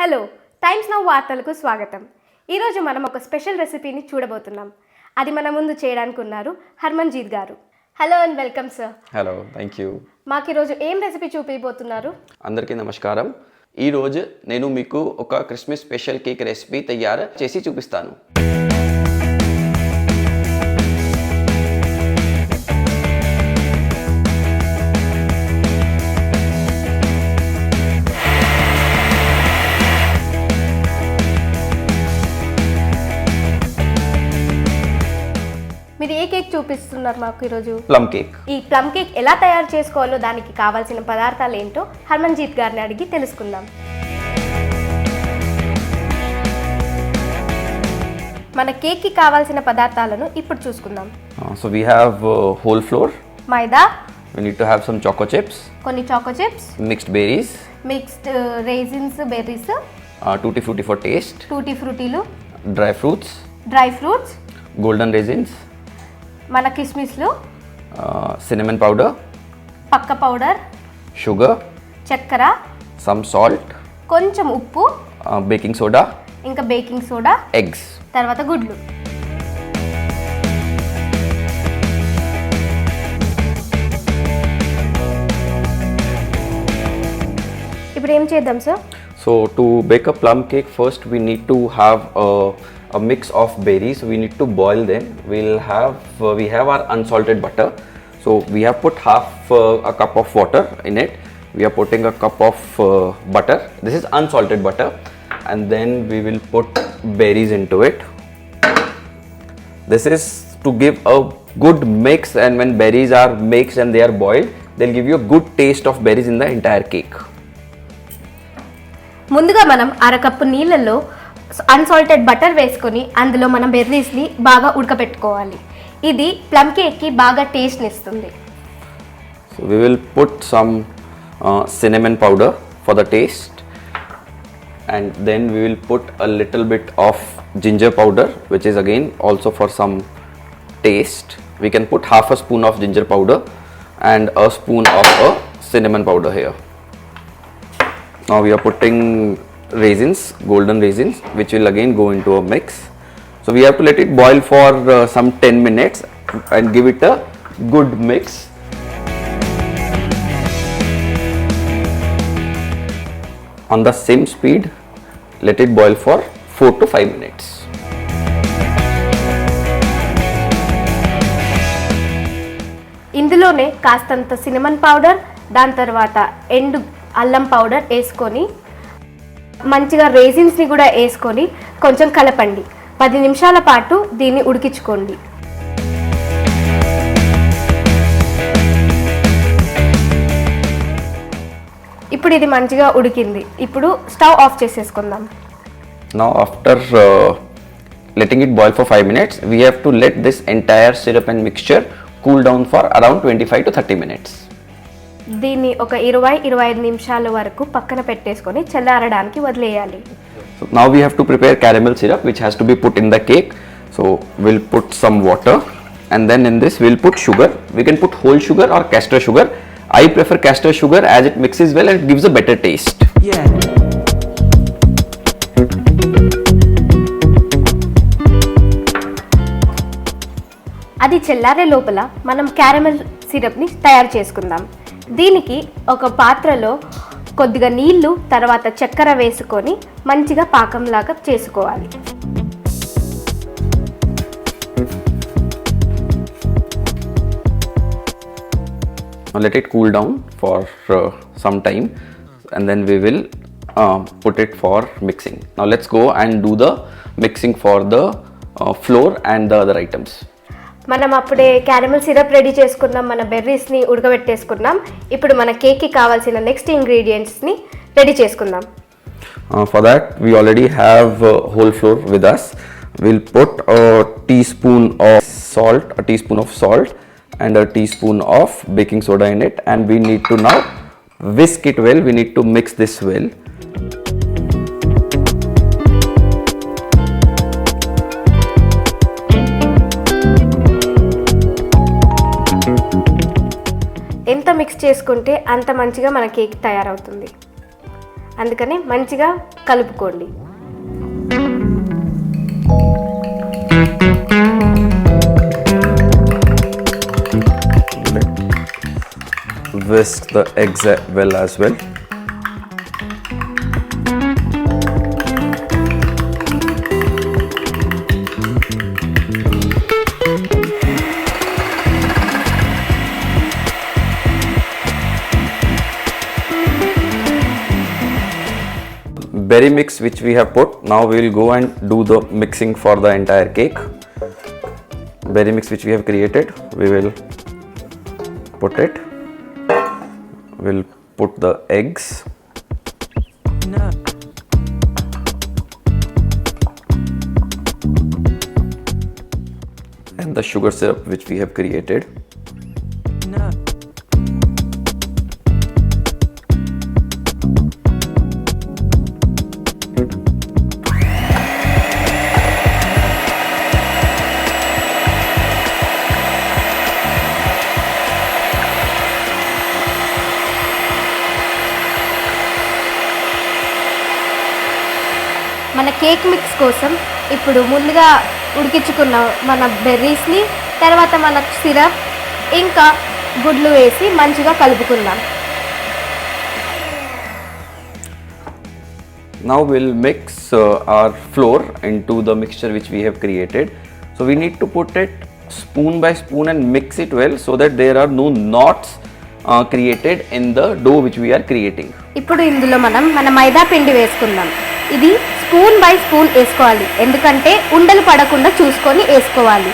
Hello times now వార్తలకు స్వాగతం. ఈరోజు మనం ఒక స్పెషల్ రెసిపీని చూడబోతున్నాం. అది మన ముందు చేయడానికి ఉన్నారు హర్మన్జీత్ గారు. Hello and welcome sir. Hello, thank you. మాకు ఈరోజు ఏం రెసిపీ చూపించబోతున్నారు? అందరికీ నమస్కారం. ఈరోజు నేను మీకు ఒక క్రిస్మస్ స్పెషల్ కేక్ రెసిపీ తయారు చేసి చూపిస్తాను. మీరు ఏ కేక్ చూపిస్తున్నారు మాకు ఈరోజు? Plum cake. ఈ ప్లమ్ కేక్ ఎలా తయారు చేసుకోవాలో దానికి కావాల్సిన పదార్థాలు ఏంటో హర్మన్జీత్ గారిని అడిగి తెలుసుకుందాం. మన కేక్కి కావాల్సిన పదార్థాలను ఇప్పుడు చూసుకుందాం. So we have whole flour, maida, we need to have some choco chips, కొన్ని choco chips, mixed berries, mixed raisins, berries, tutti frutti for taste, tutti ఫ్రూటీలు, dry fruits, dry fruits, golden raisins, మన కిస్మిస్లు, cinnamon powder, పక్క powder, sugar, చక్కెర, some salt, కొంచెం ఉప్పు, baking soda, ఇంకా baking soda, eggs. తర్వాత గుడ్లు. ఇప్పుడు ఏం చేద్దాం సార్? So to bake a plum cake, first we need to have a mix of berries. We need to boil them. We have our unsalted butter. So we have put half a cup of water in it. We are putting a cup of butter. This is unsalted butter, and then we will put berries into it. This is to give a good mix, and when berries are mixed and they are boiled, they'll give you a good taste of berries in the entire cake. ముందుగా మనం అరకప్పు నీళ్ళల్లో unsalted butter వేసుకొని అందులో మనం బెర్రీస్ని బాగా ఉడకపెట్టుకోవాలి. ఇది plum కేక్కి బాగా టేస్ట్ని ఇస్తుంది. So we will put some cinnamon powder for the taste, and then we will put a little bit of ginger powder, which is again also for some taste. We can put half a spoon of ginger powder and a spoon of cinnamon powder here. Now we are putting raisins, golden raisins, which will again go into a mix. So we have to let it boil for some 10 minutes and give it a good mix. On the same speed, let it boil for 4 to 5 minutes. ఇందులోనే కాస్తంత cinnamon powder, దాని తర్వాత ఎండు అల్లం powder వేసుకొని మంచిగా రేజిన్స్ని కూడా వేసుకొని కొంచెం కలపండి. 10 నిమిషాల పాటు దీన్ని ఉడికించుకోండి. ఇప్పుడు ఇది మంచిగా ఉడికింది. ఇప్పుడు స్టవ్ ఆఫ్ చేసేసుకుందాం. Now after letting it boil for 5 minutes, we have to let this entire syrup and mixture cool down for around 25 to 30 minutes. దీన్ని ఒక 20-25 నిమిషాల వరకు పక్కన పెట్టేసుకొని చల్లారడానికి వదిలేయాలి. So now we have to prepare caramel syrup, which has to be put in the cake. So we'll put some water, and then in this we'll put sugar. We can put whole sugar or castor sugar. I prefer castor sugar as it mixes well and it gives a better taste. Yeah. అది చల్లారే లోపల మనం caramel సిరప్ని తయారు చేసుకుందాం. దీనికి ఒక పాత్రలో కొద్దిగా నీళ్లు, తర్వాత చక్కెర వేసుకొని మంచిగా పాకంలాగా చేసుకోవాలి. Let it cool down for some time, and then we will put it for mixing. Now let's go and do the mixing for the flour and the other items. మనం అప్పుడే క్యారమెల్ సిరప్ రెడీ చేసుకున్నాం, మన బెర్రీస్ని ఉడకబెట్టేసుకున్నాం. ఇప్పుడు మన కేక్కి కావాల్సిన next ఇంగ్రీడియంట్స్ని ready చేసుకుందాం. For that we already have whole flour with us. We'll put a teaspoon of salt and a teaspoon of baking soda in it, and we need to now whisk it well. We need to mix this well. ఎంత mix చేసుకుంటే అంత మంచిగా మన cake తయారవుతుంది. అందుకని మంచిగా కలుపుకోండి. Whisk the eggs well as well. Berry mix which we have put, now we will go and do the mixing for the entire cake. Berry mix which we have created, we will put it. We'll put the eggs. And the sugar syrup which we have created. మన cake mix కోసం ఇప్పుడు ముందుగా ఉడికించుకున్న మన బెర్రీస్ని, తర్వాత మన syrup ఇంకా గుడ్లు వేసి మంచిగా కలుపుకుందాం. Now we'll mix our flour into the mixture which we have created. So we need to put it spoon by spoon and mix it well so that there are no knots created in the dough which we are creating. ఇప్పుడు ఇందులో మన మైదా పిండి వేసుకుందాం. ఇది spoon by spoon వేసుకోవాలి, ఎందుకంటే ఉండలు పడకుండా చూసుకొని వేసుకోవాలి.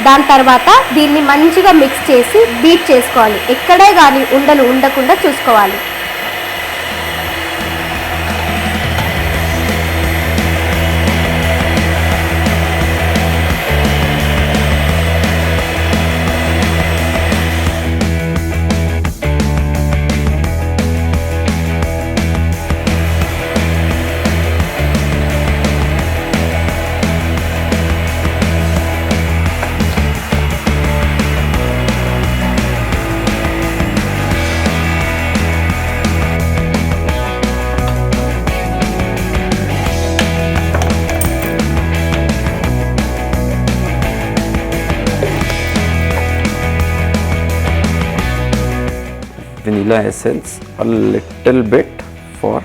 దాని తర్వాత దీన్ని మంచిగా మిక్స్ చేసి బీట్ చేసుకోవాలి. ఎక్కడే కానీ ఉండలు ఉండకుండా చూసుకోవాలి. Vanilla essence a little bit for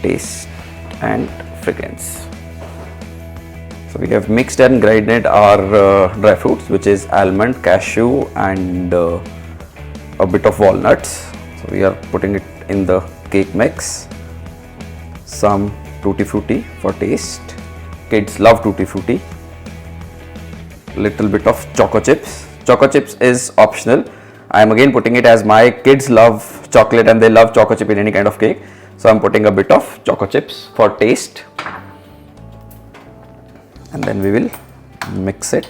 taste and fragrance. So we have mixed and grinded our dry fruits, which is almond, cashew and a bit of walnuts. So we are putting it in the cake mix. Some tutti frutti for taste. Kids love tutti frutti. Little bit of choco chips. Choco chips is optional. I am again putting it as my kids love chocolate and they love choco chip in any kind of cake. So I am putting a bit of choco chips for taste. And then we will mix it.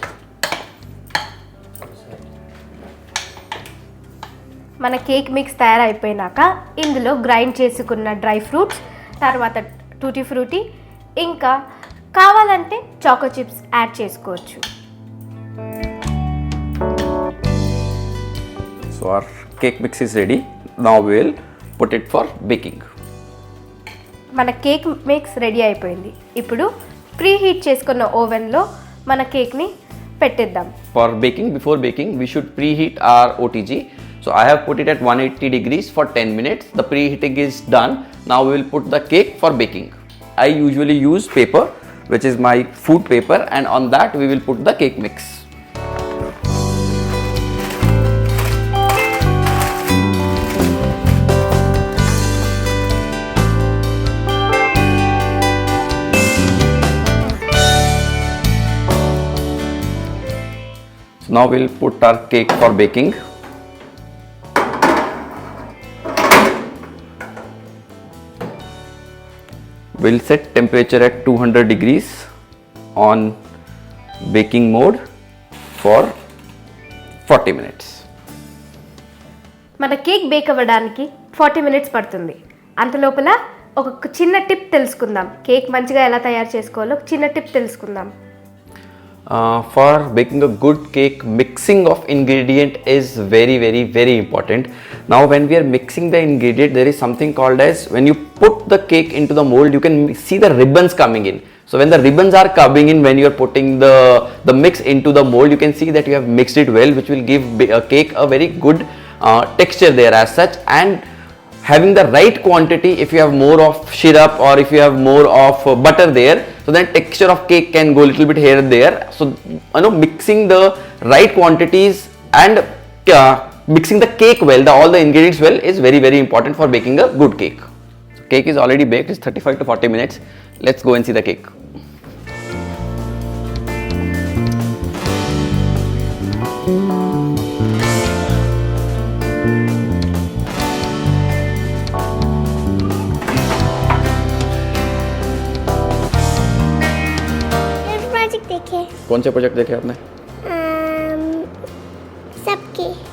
మన cake mix తయారైపోయినాక ఇందులో grind చేసుకున్న dry fruits, తర్వాత tutti frutti, ఇంకా కావాలంటే choco chips add చేసుకోవచ్చు. So our cake mix is ready. Now we will put it for baking. మన cake mix ready అయిపోయింది. ఇప్పుడు ప్రీ హీట్ చేసుకున్న ఓవెన్లో మన కేక్ని పెట్టేద్దాం. For baking, before baking, we should preheat our OTG. So I have put it at 180 degrees for 10 minutes. The preheating is done. Now we will put the cake for baking. I usually use paper, which is my food paper, and on that we will put the cake mix. Now we will put our cake for baking. We will set temperature at 200 degrees on baking mode for 40 minutes. మన cake bake అవ్వడానికి 40 minutes పడుతుంది. అంతలోపల ఒక చిన్న tip తెలుసుకుందాం. Cake మంచిగా ఎలా తయారు చేసుకోవాలో చిన్న టిప్ తెలుసుకుందాం. For baking a good cake, mixing of ingredient is very important. Now when we are mixing the ingredient, there is something called as, when you put the cake into the mold, you can see the ribbons coming in. So when the ribbons are coming in, when you are putting the mix into the mold, you can see that you have mixed it well, which will give a cake a very good texture there as such. And having the right quantity, if you have more of syrup or if you have more of butter there, so then texture of cake can go a little bit here and there. So mixing the right quantities and mixing the cake well, all the ingredients well, is very important for baking a good cake. So cake is already baked. It's 35 to 40 minutes. Let's go and see the cake. देखे कौन से project देखे आपने?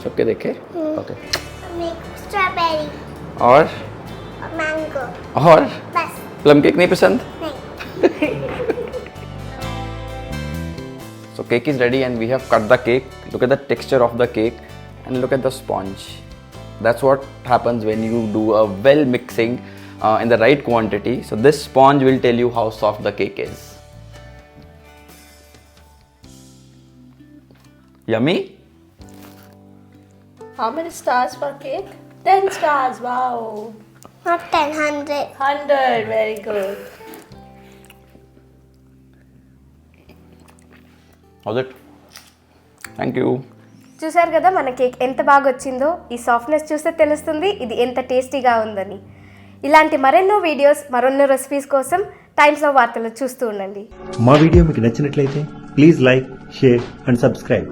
सबके देखे? Okay. Strawberry और mango और बस. प्लम केक नहीं पसंद? नहीं. So cake is ready and we have cut the cake. Look at the texture of the cake and look at the sponge. That's what happens when you do a well mixing in the right quantity. So this sponge will tell you how soft the cake is. Yummy? How many stars for cake? 10 stars, wow. Not 10, 100. 100, very good. How's it? Thank you. చూసారు కదా మన cake ఎంత బాగా వచ్చిందో. ఈ softness చూస్తే తెలుస్తుంది ఇది ఎంత టేస్టీగా ఉందని. ఇలాంటి మరెన్నో వీడియోస్, మరెన్నో రెసిపీస్ కోసం టైమ్స్ ఆఫ్ వార్తలు చూస్తూ ఉండండి. మా వీడియో మీకు నచ్చినట్లయితే please like, share and subscribe.